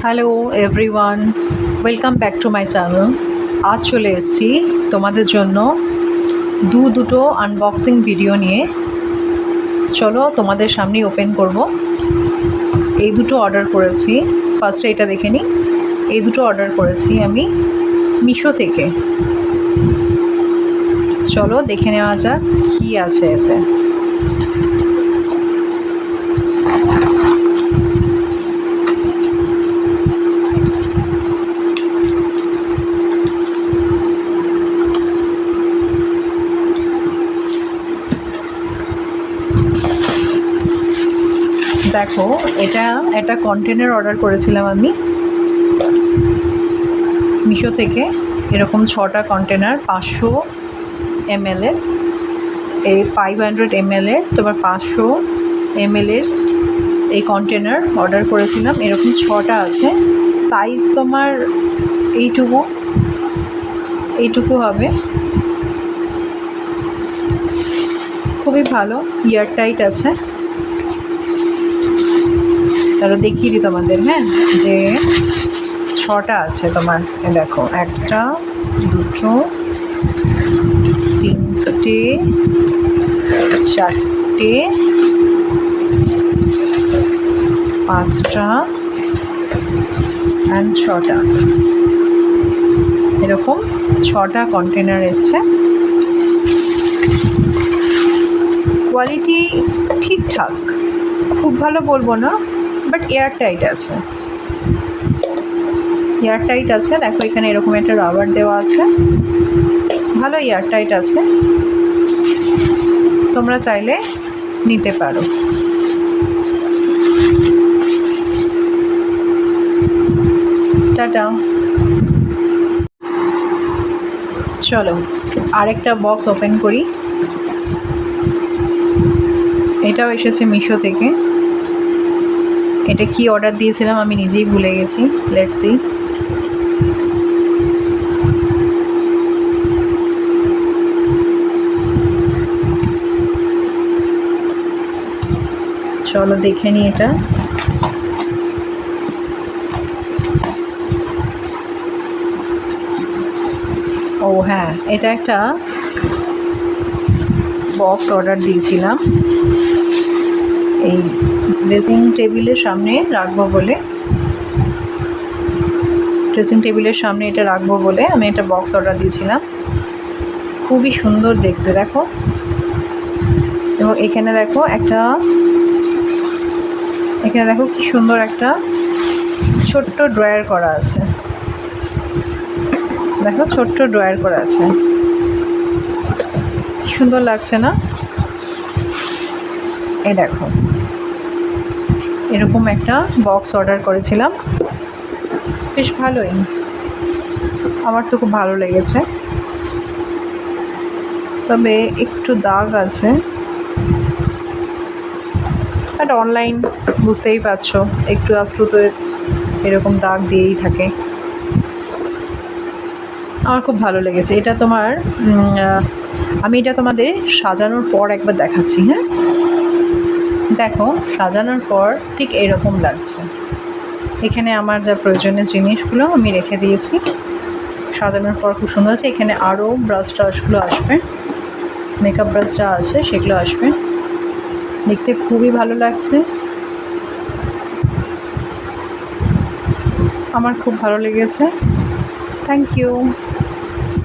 Hello everyone, welcome back to my channel. আজ চলে এসেছি তোমাদের জন্য দুটো আনবক্সিং ভিডিও নিয়ে। চলো তোমাদের সামনেই ওপেন করব। এই দুটো অর্ডার করেছি, ফার্স্টে এটা দেখে নিই। এই দুটো অর্ডার করেছি আমি মিশো থেকে। চলো দেখে নেওয়া যাক কী আছে এতে। দেখো, এটা একটা কন্টেনার অর্ডার করেছিলাম আমি মিশো থেকে। এরকম 6টা কন্টেনার 500 ml এর, এই 500 ml এর, তোমার 500 ml এর এই কন্টেনার অর্ডার করেছিলাম। এরকম 6টা আছে। সাইজ তোমার এইটুকু হবে। খুবই ভালো, ইয়ার টাইট আছে। তাহলে দেখিয়ে দিই তোমাদের, হ্যাঁ, যে 6টা আছে তোমার। দেখো, 1টা 2টো 3টে 4টে 5টা অ্যান্ড 6টা। এরকম 6টা কন্টেনার এসছে। কোয়ালিটি ঠিকঠাক, খুব ভালো বলবো না, বাট এয়ার টাইট আছে। এয়ার টাইট আছে। দেখো, এখানে এরকম একটা রাবার দেওয়া আছে, ভালো এয়ার টাইট আছে। তোমরা চাইলে নিতে পারো। টাটা। চলো আরেকটা বক্স ওপেন করি। এটাও এসেছে মিশো থেকে। এটা কি অর্ডার দিয়েছিলাম আমি নিজেই ভুলে গেছি। Let's see. চলো দেখে নিই এটা। ও হ্যাঁ, এটা একটা বক্স অর্ডার দিয়েছিলাম এই ড্রেসিং টেবিলের সামনে রাখবো বলে। ড্রেসিং টেবিলের সামনে এটা রাখবো বলে আমি একটা বক্স অর্ডার দিয়েছিলাম। খুবই সুন্দর দেখতে, দেখো। এবং এখানে দেখো কি সুন্দর একটা ছোট্ট ড্রয়ার করা আছে। দেখো, ছোট্ট ড্রয়ার করা আছে। কি সুন্দর লাগছে না? এই দেখো, এরকম একটা বক্স অর্ডার করেছিলাম। বেশ ভালোই, আমার তো খুব ভালো লেগেছে। তবে একটু দাগ আছে, বাট অনলাইন বুঝতেই পারছো, একটু তো এরকম দাগ দিয়েই থাকে। আমার খুব ভালো লেগেছে এটা। আমি এটা তোমাদের সাজানোর পর একবার দেখাচ্ছি, হ্যাঁ। দেখো, সাজানোর পর ঠিক এরকম লাগছে। এখানে আমার যা প্রয়োজনীয় জিনিসগুলো আমি রেখে দিয়েছি। সাজানোর পর খুব সুন্দর আছে। এখানে আরও টাশগুলো আসবে, মেকআপ ব্রাশ যা আছে সেগুলো আসবে। দেখতে খুবই ভালো লাগছে, আমার খুব ভালো লেগেছে। Thank you.